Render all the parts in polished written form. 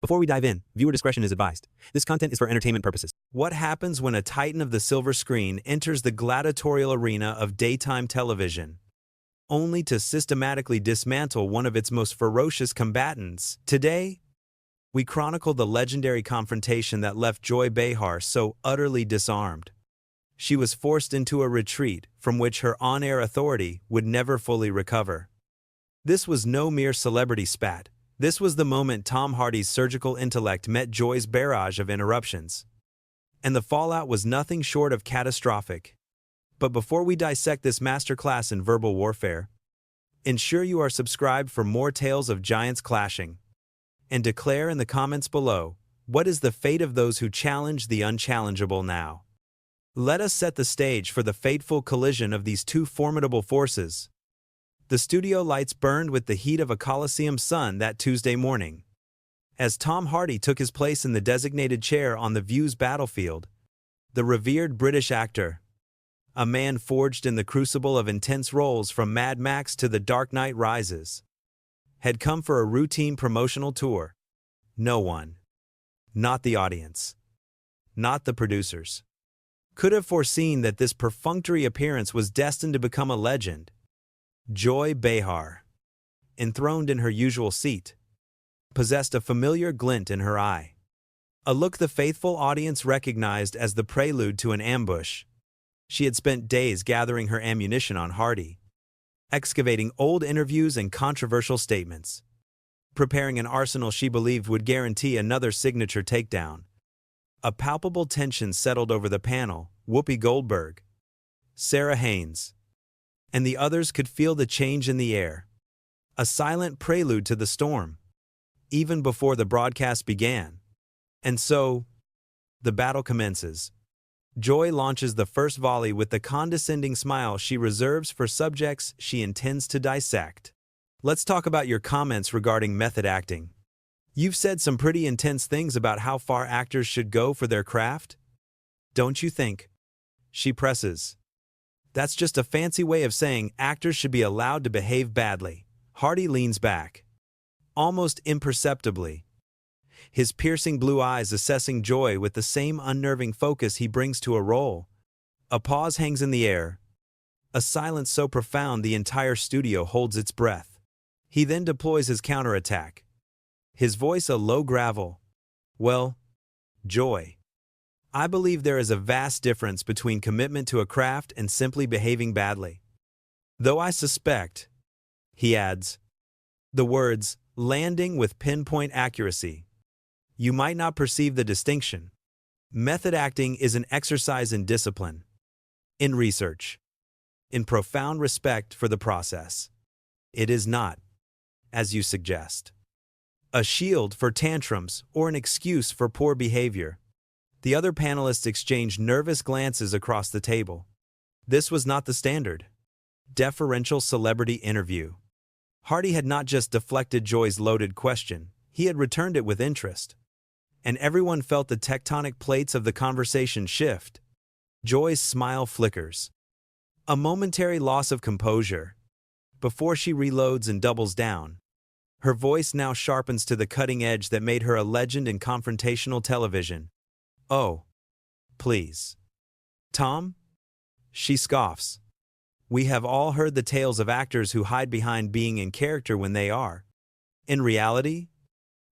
Before we dive in, viewer discretion is advised. This content is for entertainment purposes. What happens when a titan of the silver screen enters the gladiatorial arena of daytime television, only to systematically dismantle one of its most ferocious combatants? Today, we chronicle the legendary confrontation that left Joy Behar so utterly disarmed. She was forced into a retreat from which her on-air authority would never fully recover. This was no mere celebrity spat. This was the moment Tom Hardy's surgical intellect met Joy's barrage of interruptions. And the fallout was nothing short of catastrophic. But before we dissect this masterclass in verbal warfare, ensure you are subscribed for more tales of giants clashing. And declare in the comments below, what is the fate of those who challenge the unchallengeable now? Let us set the stage for the fateful collision of these two formidable forces. The studio lights burned with the heat of a Coliseum sun that Tuesday morning. As Tom Hardy took his place in the designated chair on the View's battlefield, the revered British actor, a man forged in the crucible of intense roles from Mad Max to The Dark Knight Rises, had come for a routine promotional tour. No one, not the audience, not the producers, could have foreseen that this perfunctory appearance was destined to become a legend. Joy Behar, enthroned in her usual seat, possessed a familiar glint in her eye, a look the faithful audience recognized as the prelude to an ambush. She had spent days gathering her ammunition on Hardy, excavating old interviews and controversial statements, preparing an arsenal she believed would guarantee another signature takedown. A palpable tension settled over the panel. Whoopi Goldberg, Sarah Haynes, and the others could feel the change in the air, a silent prelude to the storm, even before the broadcast began. And so, the battle commences. Joy launches the first volley with the condescending smile she reserves for subjects she intends to dissect. Let's talk about your comments regarding method acting. You've said some pretty intense things about how far actors should go for their craft. Don't you think? She presses. That's just a fancy way of saying actors should be allowed to behave badly. Hardy leans back, almost imperceptibly, his piercing blue eyes assessing Joy with the same unnerving focus he brings to a role. A pause hangs in the air, a silence so profound the entire studio holds its breath. He then deploys his counterattack, his voice a low gravel. Well, Joy, I believe there is a vast difference between commitment to a craft and simply behaving badly. Though I suspect, he adds, the words, landing with pinpoint accuracy. You might not perceive the distinction. Method acting is an exercise in discipline, in research, in profound respect for the process. It is not, as you suggest, a shield for tantrums or an excuse for poor behavior. The other panelists exchanged nervous glances across the table. This was not the standard deferential celebrity interview. Hardy had not just deflected Joy's loaded question, he had returned it with interest. And everyone felt the tectonic plates of the conversation shift. Joy's smile flickers. A momentary loss of composure. Before she reloads and doubles down, her voice now sharpens to the cutting edge that made her a legend in confrontational television. Oh, please. Tom? She scoffs. We have all heard the tales of actors who hide behind being in character when they are, in reality,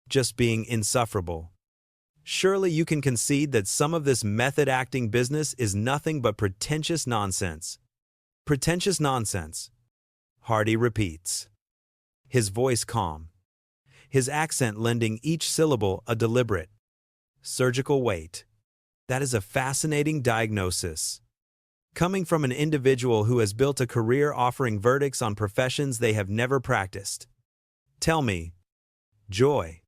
just being insufferable. Surely you can concede that some of this method acting business is nothing but pretentious nonsense. Pretentious nonsense, Hardy repeats, his voice calm, his accent lending each syllable a deliberate, surgical weight. That is a fascinating diagnosis, coming from an individual who has built a career offering verdicts on professions they have never practiced. Tell me, Joy,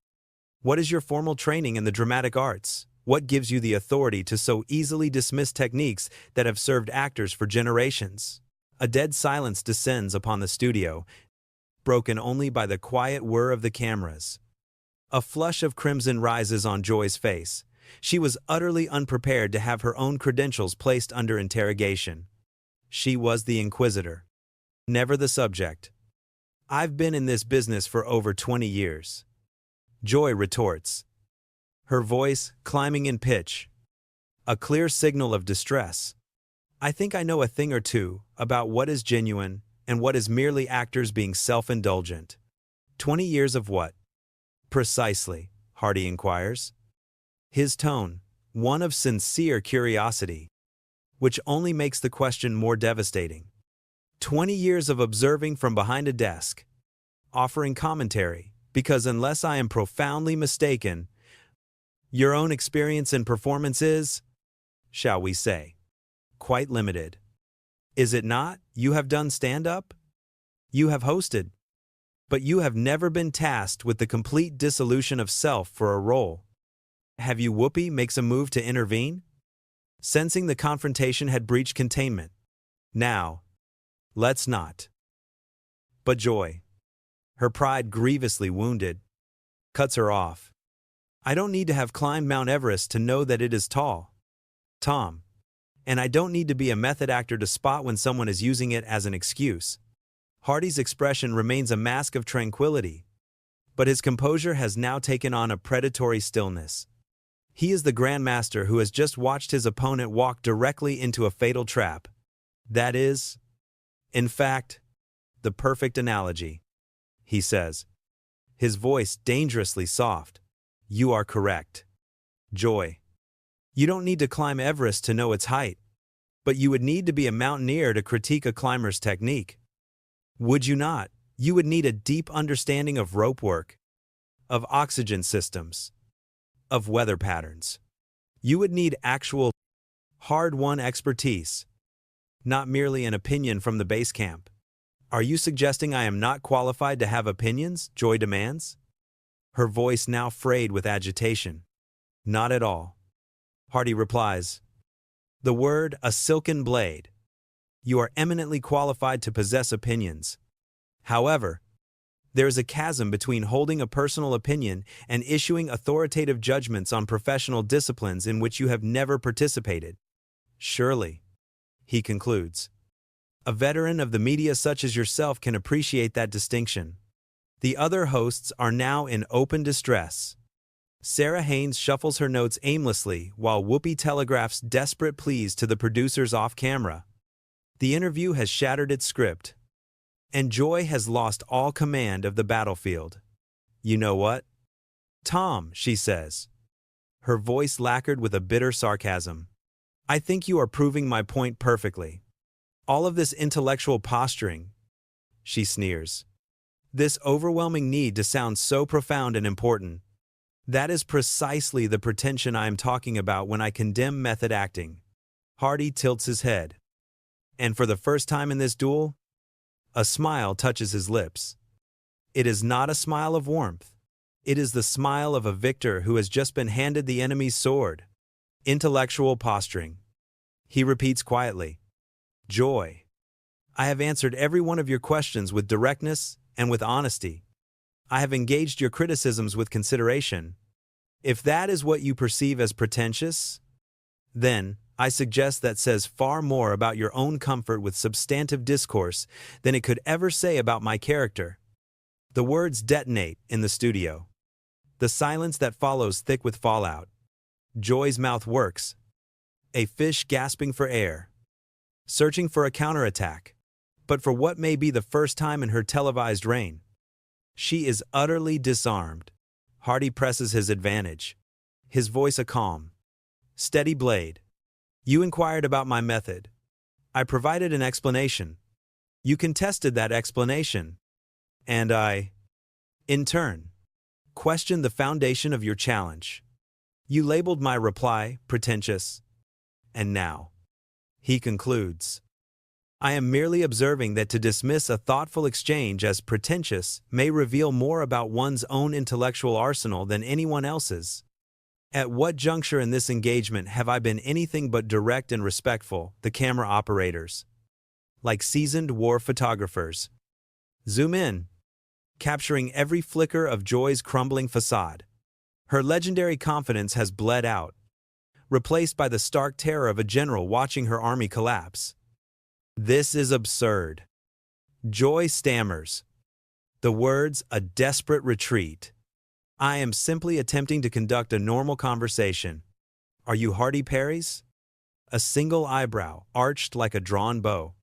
what is your formal training in the dramatic arts? What gives you the authority to so easily dismiss techniques that have served actors for generations? A dead silence descends upon the studio, broken only by the quiet whir of the cameras. A flush of crimson rises on Joy's face. She was utterly unprepared to have her own credentials placed under interrogation. She was the inquisitor, never the subject. I've been in this business for over 20 years. Joy retorts, her voice climbing in pitch, a clear signal of distress. I think I know a thing or two about what is genuine and what is merely actors being self-indulgent. 20 years of what? Precisely, Hardy inquires. His tone, one of sincere curiosity, which only makes the question more devastating. 20 years of observing from behind a desk, offering commentary, because unless I am profoundly mistaken, your own experience in performance is, shall we say, quite limited. Is it not? You have done stand-up? You have hosted. But you have never been tasked with the complete dissolution of self for a role. Have you? Whoopi makes a move to intervene, sensing the confrontation had breached containment. Now, let's not. But Joy, her pride grievously wounded, cuts her off. I don't need to have climbed Mount Everest to know that it is tall, Tom. And I don't need to be a method actor to spot when someone is using it as an excuse. Hardy's expression remains a mask of tranquility, but his composure has now taken on a predatory stillness. He is the grandmaster who has just watched his opponent walk directly into a fatal trap. That is, in fact, the perfect analogy, he says, his voice dangerously soft. You are correct, Joy. You don't need to climb Everest to know its height, but you would need to be a mountaineer to critique a climber's technique. Would you not? You would need a deep understanding of rope work, of oxygen systems, of weather patterns. You would need actual, hard-won expertise, not merely an opinion from the base camp. Are you suggesting I am not qualified to have opinions? Joy demands, her voice now frayed with agitation. Not at all. Hardy replies, the word, a silken blade. You are eminently qualified to possess opinions. However, there is a chasm between holding a personal opinion and issuing authoritative judgments on professional disciplines in which you have never participated. Surely, he concludes, a veteran of the media such as yourself can appreciate that distinction. The other hosts are now in open distress. Sarah Haynes shuffles her notes aimlessly while Whoopi telegraphs desperate pleas to the producers off camera. The interview has shattered its script, and Joy has lost all command of the battlefield. You know what, Tom, she says, her voice lacquered with a bitter sarcasm. I think you are proving my point perfectly. All of this intellectual posturing, she sneers. This overwhelming need to sound so profound and important. That is precisely the pretension I am talking about when I condemn method acting. Hardy tilts his head. And for the first time in this duel, a smile touches his lips. It is not a smile of warmth. It is the smile of a victor who has just been handed the enemy's sword. Intellectual posturing. He repeats quietly, Joy, I have answered every one of your questions with directness and with honesty. I have engaged your criticisms with consideration. If that is what you perceive as pretentious, then I suggest that says far more about your own comfort with substantive discourse than it could ever say about my character. The words detonate in the studio. The silence that follows thick with fallout. Joy's mouth works. A fish gasping for air. Searching for a counterattack. But for what may be the first time in her televised reign. She is utterly disarmed. Hardy presses his advantage. His voice a calm, steady blade. You inquired about my method. I provided an explanation. You contested that explanation. And I, in turn, questioned the foundation of your challenge. You labeled my reply pretentious. And now, he concludes, I am merely observing that to dismiss a thoughtful exchange as pretentious may reveal more about one's own intellectual arsenal than anyone else's. At what juncture in this engagement have I been anything but direct and respectful? The camera operators, like seasoned war photographers, zoom in, capturing every flicker of Joy's crumbling facade. Her legendary confidence has bled out, replaced by the stark terror of a general watching her army collapse. This is absurd. Joy stammers. The words, a desperate retreat, I am simply attempting to conduct a normal conversation. Are you Hardy Perry's? A single eyebrow, arched like a drawn bow.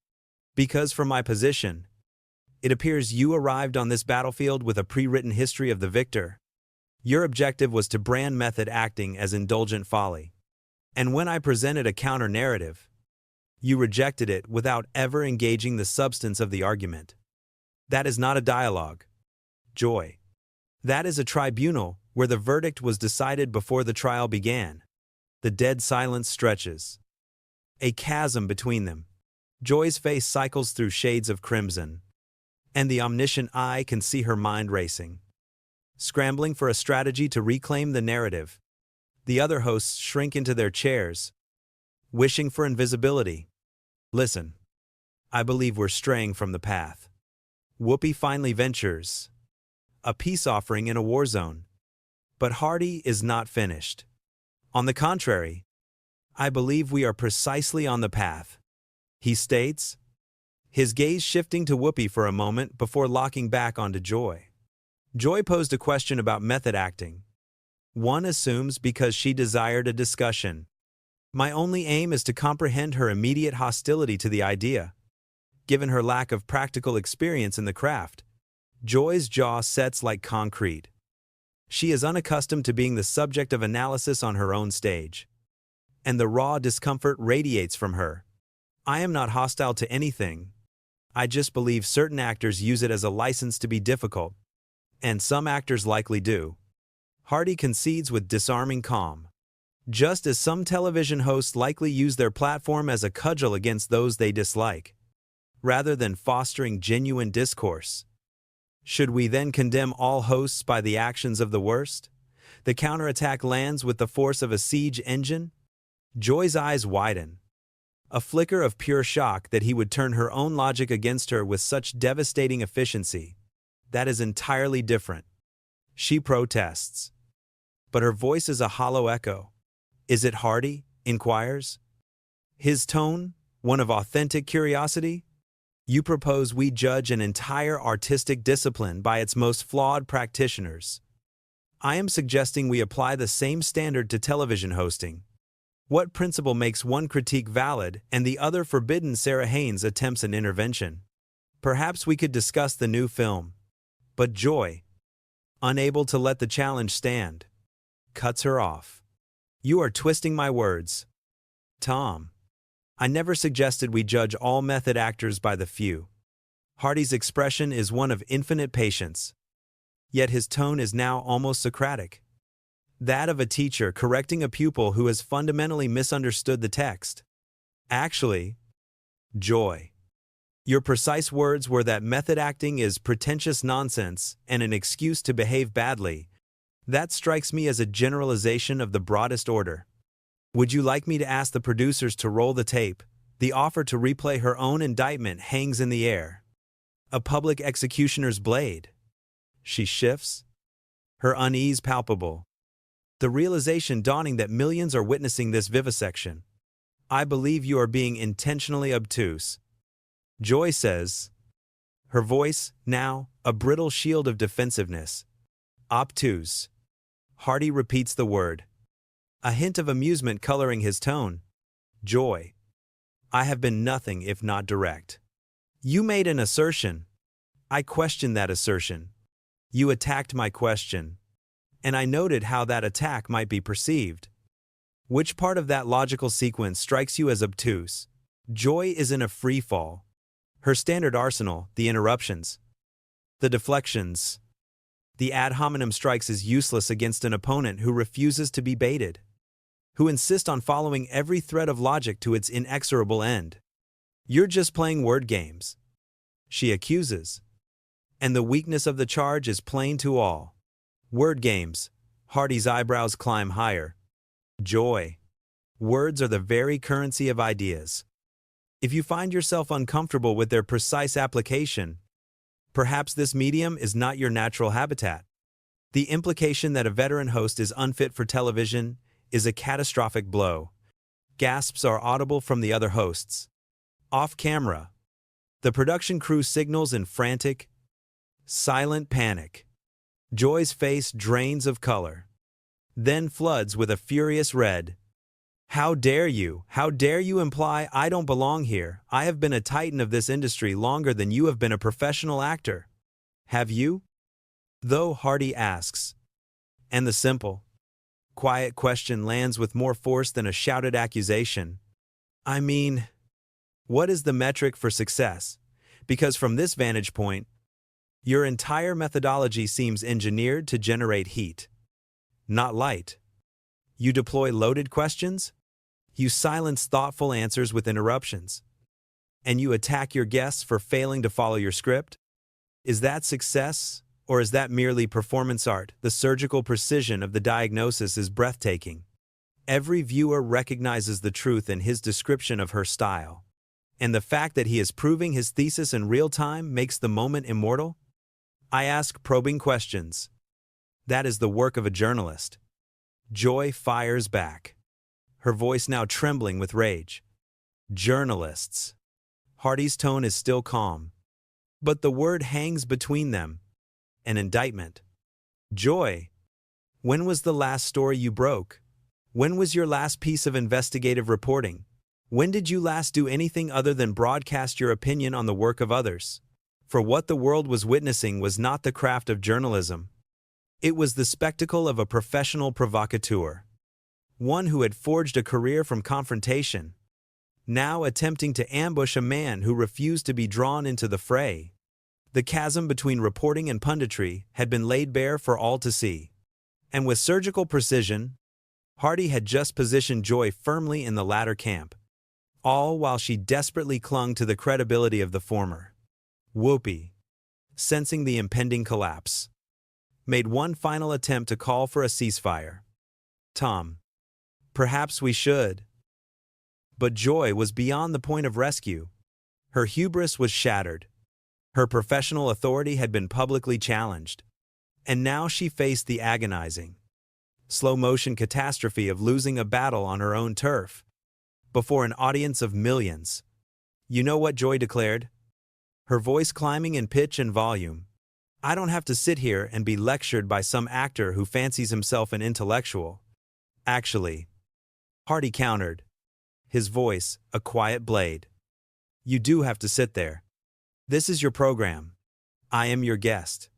Because from my position, it appears you arrived on this battlefield with a pre-written history of the victor. Your objective was to brand method acting as indulgent folly. And when I presented a counter-narrative, you rejected it without ever engaging the substance of the argument. That is not a dialogue, Joy. That is a tribunal where the verdict was decided before the trial began. The dead silence stretches. A chasm between them. Joy's face cycles through shades of crimson, and the omniscient eye can see her mind racing, scrambling for a strategy to reclaim the narrative. The other hosts shrink into their chairs, wishing for invisibility. Listen, I believe we're straying from the path. Whoopi finally ventures, a peace offering in a war zone. But Hardy is not finished. On the contrary, I believe we are precisely on the path, he states, his gaze shifting to Whoopi for a moment before locking back onto Joy. Joy posed a question about method acting. One assumes because she desired a discussion. My only aim is to comprehend her immediate hostility to the idea. Given her lack of practical experience in the craft, Joy's jaw sets like concrete. She is unaccustomed to being the subject of analysis on her own stage, and the raw discomfort radiates from her. I am not hostile to anything. I just believe certain actors use it as a license to be difficult, and some actors likely do. Hardy concedes with disarming calm. Just as some television hosts likely use their platform as a cudgel against those they dislike, rather than fostering genuine discourse. Should we then condemn all hosts by the actions of the worst? The counterattack lands with the force of a siege engine? Joy's eyes widen. A flicker of pure shock that he would turn her own logic against her with such devastating efficiency. That is entirely different. She protests. But her voice is a hollow echo. Is it Hardy? Inquires. His tone, one of authentic curiosity? You propose we judge an entire artistic discipline by its most flawed practitioners. I am suggesting we apply the same standard to television hosting. What principle makes one critique valid and the other forbidden? Sarah Haynes attempts an intervention. Perhaps we could discuss the new film. But Joy, unable to let the challenge stand, cuts her off. You are twisting my words, Tom. I never suggested we judge all method actors by the few. Hardy's expression is one of infinite patience, yet his tone is now almost Socratic. That of a teacher correcting a pupil who has fundamentally misunderstood the text. Actually, Joy, your precise words were that method acting is pretentious nonsense and an excuse to behave badly. That strikes me as a generalization of the broadest order. Would you like me to ask the producers to roll the tape? The offer to replay her own indictment hangs in the air. A public executioner's blade. She shifts, her unease palpable. The realization dawning that millions are witnessing this vivisection. I believe you are being intentionally obtuse, Joy says, her voice, now, a brittle shield of defensiveness. Obtuse. Hardy repeats the word, a hint of amusement coloring his tone. Joy, I have been nothing if not direct. You made an assertion. I questioned that assertion. You attacked my question, and I noted how that attack might be perceived. Which part of that logical sequence strikes you as obtuse? Joy is in a free fall. Her standard arsenal, the interruptions, the deflections, the ad hominem strikes is useless against an opponent who refuses to be baited, who insists on following every thread of logic to its inexorable end. You're just playing word games, she accuses. And the weakness of the charge is plain to all. Word games. Hardy's eyebrows climb higher. Joy. Words are the very currency of ideas. If you find yourself uncomfortable with their precise application, perhaps this medium is not your natural habitat. The implication that a veteran host is unfit for television is a catastrophic blow. Gasps are audible from the other hosts. Off camera, the production crew signals in frantic, silent panic. Joy's face drains of color, then floods with a furious red. How dare you? How dare you imply I don't belong here? I have been a titan of this industry longer than you have been a professional actor. Have you? Though Hardy asks. And the simple, quiet question lands with more force than a shouted accusation. I mean, what is the metric for success? Because from this vantage point, your entire methodology seems engineered to generate heat, not light. You deploy loaded questions, you silence thoughtful answers with interruptions, and you attack your guests for failing to follow your script? Is that success, or is that merely performance art? The surgical precision of the diagnosis is breathtaking. Every viewer recognizes the truth in his description of her style. And the fact that he is proving his thesis in real time makes the moment immortal? I ask probing questions. That is the work of a journalist. Joy fires back, her voice now trembling with rage. Journalists. Hardy's tone is still calm, but the word hangs between them. An indictment. Joy, when was the last story you broke? When was your last piece of investigative reporting? When did you last do anything other than broadcast your opinion on the work of others? For what the world was witnessing was not the craft of journalism. It was the spectacle of a professional provocateur. One who had forged a career from confrontation, now attempting to ambush a man who refused to be drawn into the fray. The chasm between reporting and punditry had been laid bare for all to see. And with surgical precision, Hardy had just positioned Joy firmly in the latter camp, all while she desperately clung to the credibility of the former. Whoopi, sensing the impending collapse, made one final attempt to call for a ceasefire. Tom, perhaps we should. But Joy was beyond the point of rescue. Her hubris was shattered. Her professional authority had been publicly challenged. And now she faced the agonizing, slow-motion catastrophe of losing a battle on her own turf, before an audience of millions. You know what Joy declared? Her voice climbing in pitch and volume. I don't have to sit here and be lectured by some actor who fancies himself an intellectual. Actually, Hardy countered, his voice a quiet blade. You do have to sit there. This is your program. I am your guest.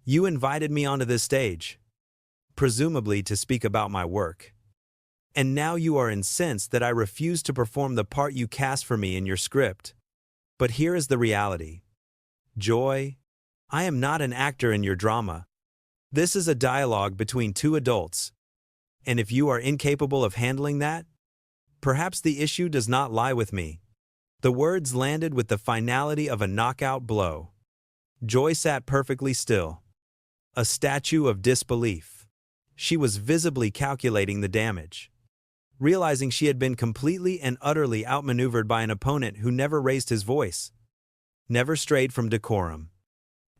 You invited me onto this stage, presumably to speak about my work. And now you are incensed that I refuse to perform the part you cast for me in your script. But here is the reality. Joy, I am not an actor in your drama. This is a dialogue between two adults. And if you are incapable of handling that, perhaps the issue does not lie with me. The words landed with the finality of a knockout blow. Joy sat perfectly still, a statue of disbelief. She was visibly calculating the damage, realizing she had been completely and utterly outmaneuvered by an opponent who never raised his voice, never strayed from decorum,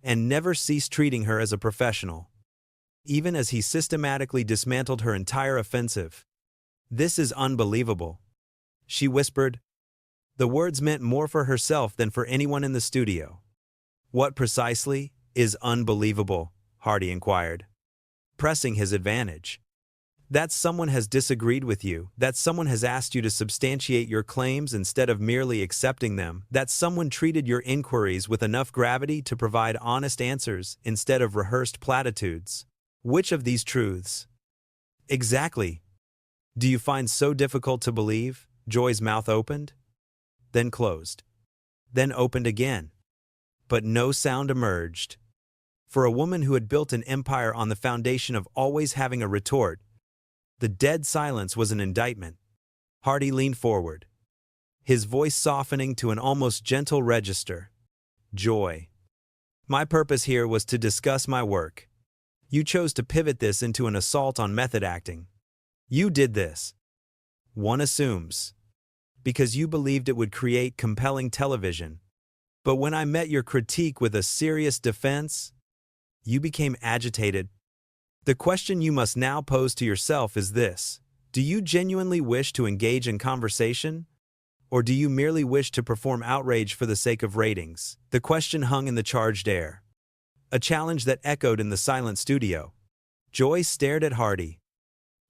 and never ceased treating her as a professional, even as he systematically dismantled her entire offensive. This is unbelievable, she whispered. The words meant more for herself than for anyone in the studio. What precisely is unbelievable? Hardy inquired, pressing his advantage. That someone has disagreed with you, that someone has asked you to substantiate your claims instead of merely accepting them, that someone treated your inquiries with enough gravity to provide honest answers instead of rehearsed platitudes. Which of these truths? Exactly. Do you find so difficult to believe? Joy's mouth opened, then closed, then opened again. But no sound emerged. For a woman who had built an empire on the foundation of always having a retort, the dead silence was an indictment. Hardy leaned forward, his voice softening to an almost gentle register. Joy, my purpose here was to discuss my work. You chose to pivot this into an assault on method acting. You did this, one assumes, because you believed it would create compelling television. But when I met your critique with a serious defense, you became agitated. The question you must now pose to yourself is this: do you genuinely wish to engage in conversation? Or do you merely wish to perform outrage for the sake of ratings? The question hung in the charged air, a challenge that echoed in the silent studio. Joy stared at Hardy,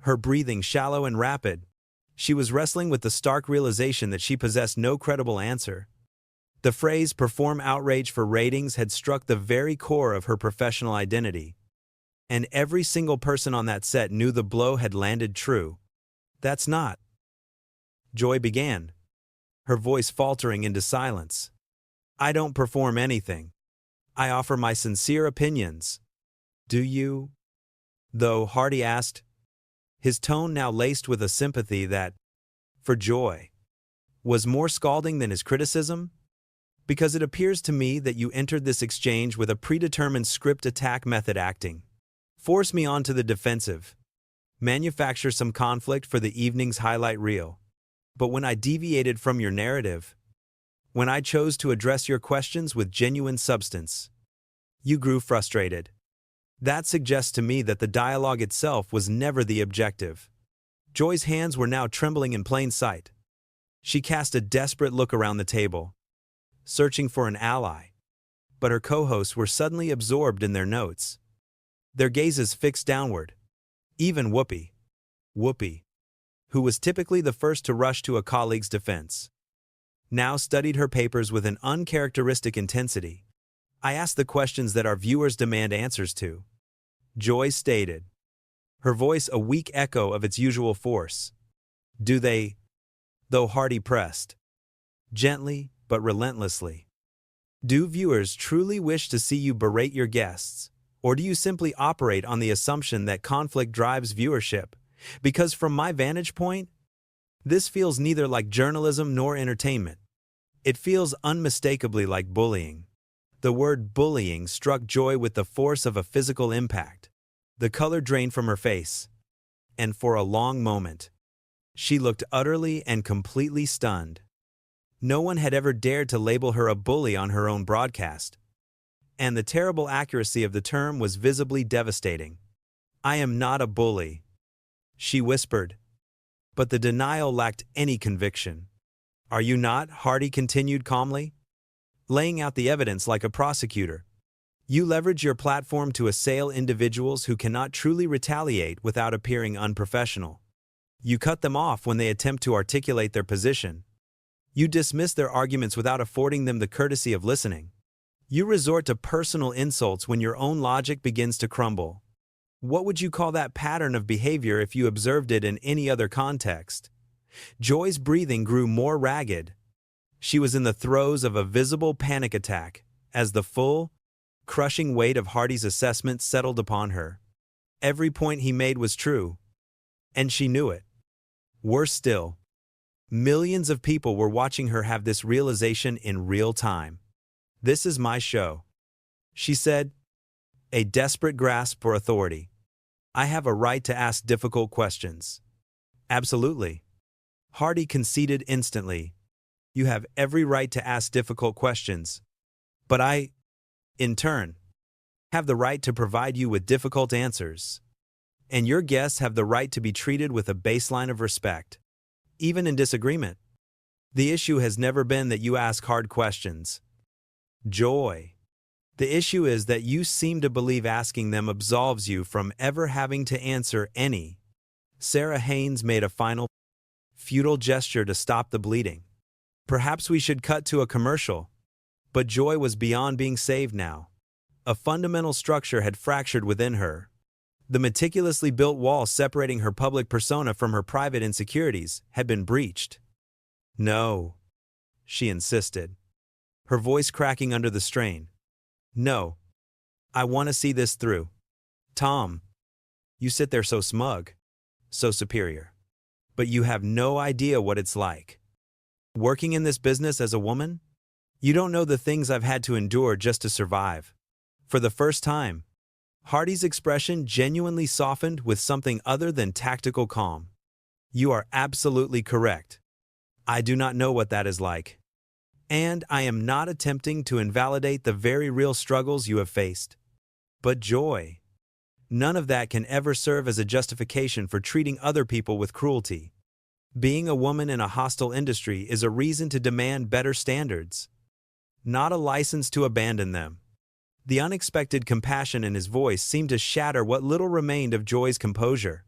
her breathing shallow and rapid. She was wrestling with the stark realization that she possessed no credible answer. The phrase "perform outrage for ratings" had struck the very core of her professional identity. And every single person on that set knew the blow had landed true. "That's not," Joy began, her voice faltering into silence. "I don't perform anything. I offer my sincere opinions." "Do you, though?" Hardy asked, his tone now laced with a sympathy that, for Joy, was more scalding than his criticism. "Because it appears to me that you entered this exchange with a predetermined script attack method acting. Force me onto the defensive. Manufacture some conflict for the evening's highlight reel. But when I deviated from your narrative, when I chose to address your questions with genuine substance, you grew frustrated. That suggests to me that the dialogue itself was never the objective." Joy's hands were now trembling in plain sight. She cast a desperate look around the table, searching for an ally, but her co-hosts were suddenly absorbed in their notes, their gazes fixed downward. Even Whoopi, who was typically the first to rush to a colleague's defense, now studied her papers with an uncharacteristic intensity. "I ask the questions that our viewers demand answers to," Joy stated, her voice a weak echo of its usual force. "Do they, though?" Hardy pressed, gently but relentlessly. "Do viewers truly wish to see you berate your guests, or do you simply operate on the assumption that conflict drives viewership? Because from my vantage point, this feels neither like journalism nor entertainment. It feels unmistakably like bullying." The word bullying struck Joy with the force of a physical impact. The color drained from her face, and for a long moment, she looked utterly and completely stunned. No one had ever dared to label her a bully on her own broadcast, and the terrible accuracy of the term was visibly devastating. "I am not a bully," she whispered, but the denial lacked any conviction. "Are you not?" Hardy continued calmly, laying out the evidence like a prosecutor. "You leverage your platform to assail individuals who cannot truly retaliate without appearing unprofessional. You cut them off when they attempt to articulate their position. You dismiss their arguments without affording them the courtesy of listening. You resort to personal insults when your own logic begins to crumble. What would you call that pattern of behavior if you observed it in any other context?" Joy's breathing grew more ragged. She was in the throes of a visible panic attack as the full, crushing weight of Hardy's assessment settled upon her. Every point he made was true, and she knew it. Worse still, millions of people were watching her have this realization in real time. "This is my show," she said, a desperate grasp for authority. "I have a right to ask difficult questions." "Absolutely," Hardy conceded instantly. "You have every right to ask difficult questions. But I, in turn, have the right to provide you with difficult answers. And your guests have the right to be treated with a baseline of respect, even in disagreement. The issue has never been that you ask hard questions, Joy. The issue is that you seem to believe asking them absolves you from ever having to answer any." Sarah Haynes made a final, futile gesture to stop the bleeding. "Perhaps we should cut to a commercial." But Joy was beyond being saved now. A fundamental structure had fractured within her. The meticulously built wall separating her public persona from her private insecurities had been breached. "No," she insisted, her voice cracking under the strain. "No. I want to see this through. Tom, you sit there so smug, so superior. But you have no idea what it's like. Working in this business as a woman? You don't know the things I've had to endure just to survive." For the first time, Hardy's expression genuinely softened with something other than tactical calm. "You are absolutely correct. I do not know what that is like. And I am not attempting to invalidate the very real struggles you have faced. But Joy, none of that can ever serve as a justification for treating other people with cruelty. Being a woman in a hostile industry is a reason to demand better standards, not a license to abandon them." The unexpected compassion in his voice seemed to shatter what little remained of Joy's composure.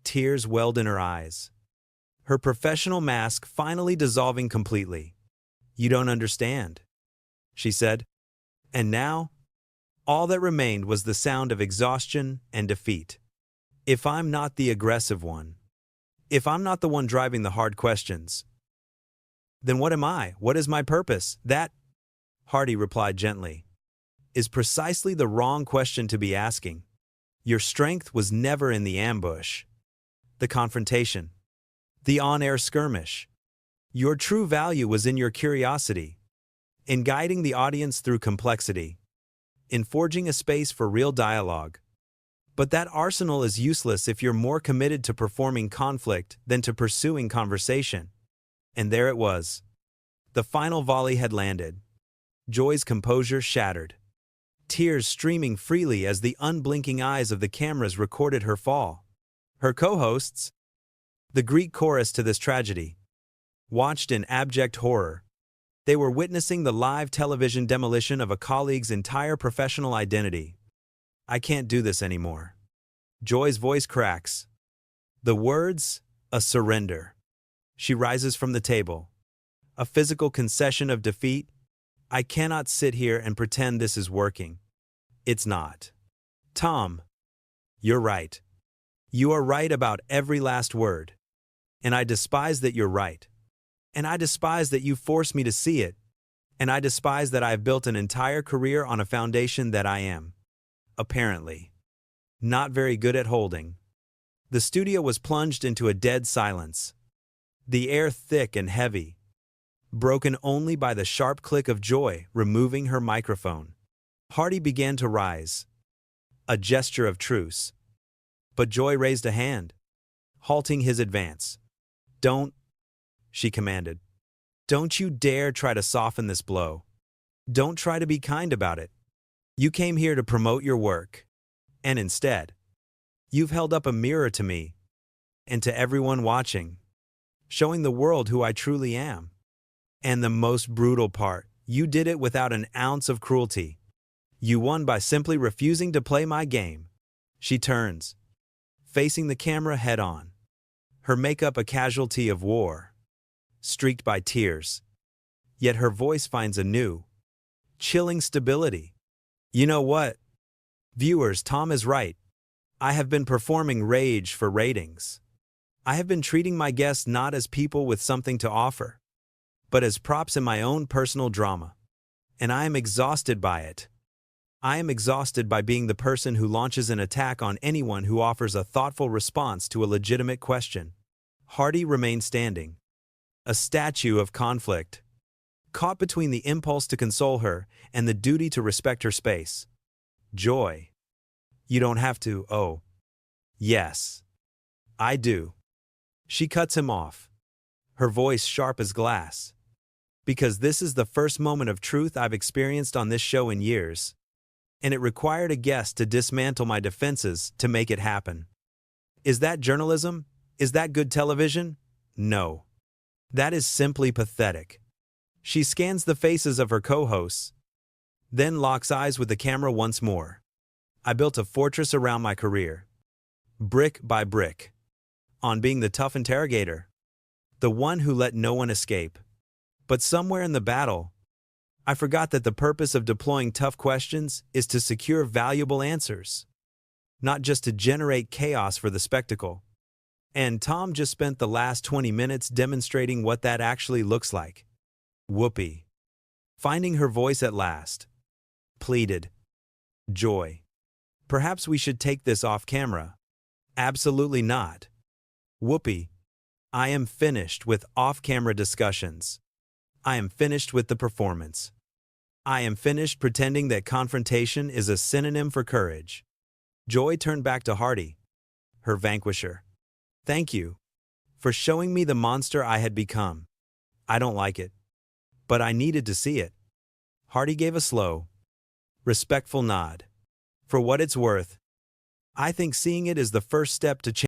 Tears welled in her eyes, her professional mask finally dissolving completely. "You don't understand," she said. And now, all that remained was the sound of exhaustion and defeat. "If I'm not the aggressive one, if I'm not the one driving the hard questions, then what am I? What is my purpose?" "That," Hardy replied gently, "is precisely the wrong question to be asking. Your strength was never in the ambush, the confrontation, the on-air skirmish. Your true value was in your curiosity, in guiding the audience through complexity, in forging a space for real dialogue. But that arsenal is useless if you're more committed to performing conflict than to pursuing conversation." And there it was. The final volley had landed. Joy's composure shattered, tears streaming freely as the unblinking eyes of the cameras recorded her fall. Her co-hosts, the Greek chorus to this tragedy, watched in abject horror. They were witnessing the live television demolition of a colleague's entire professional identity. "I can't do this anymore." Joy's voice cracks. The words, a surrender. She rises from the table. A physical concession of defeat. "I cannot sit here and pretend this is working. It's not." "Tom, you're right. You are right about every last word. And I despise that you're right. And I despise that you forced me to see it. And I despise that I have built an entire career on a foundation that I am, apparently, not very good at holding." The studio was plunged into a dead silence, the air thick and heavy, broken only by the sharp click of Joy removing her microphone. Hardy began to rise, a gesture of truce. But Joy raised a hand, halting his advance. "Don't," she commanded. "Don't you dare try to soften this blow. Don't try to be kind about it. You came here to promote your work. And instead, you've held up a mirror to me and to everyone watching, showing the world who I truly am. And the most brutal part, you did it without an ounce of cruelty. You won by simply refusing to play my game." She turns, facing the camera head-on, her makeup a casualty of war, streaked by tears. Yet her voice finds a new, chilling stability. "You know what? Viewers, Tom is right. I have been performing rage for ratings. I have been treating my guests not as people with something to offer, but as props in my own personal drama. And I am exhausted by it. I am exhausted by being the person who launches an attack on anyone who offers a thoughtful response to a legitimate question." Hardy remained standing, a statue of conflict, caught between the impulse to console her and the duty to respect her space. "Joy, you don't have to." "Oh, yes, I do." She cuts him off, her voice sharp as glass. "Because this is the first moment of truth I've experienced on this show in years, and it required a guest to dismantle my defenses to make it happen. Is that journalism? Is that good television? No. That is simply pathetic." She scans the faces of her co-hosts, then locks eyes with the camera once more. "I built a fortress around my career, brick by brick, on being the tough interrogator, the one who let no one escape. But somewhere in the battle, I forgot that the purpose of deploying tough questions is to secure valuable answers, not just to generate chaos for the spectacle." And Tom just spent the last 20 minutes demonstrating what that actually looks like. "Whoopee." Finding her voice at last, pleaded Joy. "Perhaps we should take this off camera." "Absolutely not. Whoopee. I am finished with off-camera discussions. I am finished with the performance. I am finished pretending that confrontation is a synonym for courage." Joy turned back to Hardy, her vanquisher. "Thank you for showing me the monster I had become. I don't like it, but I needed to see it." Hardy gave a slow, respectful nod. "For what it's worth, I think seeing it is the first step to change."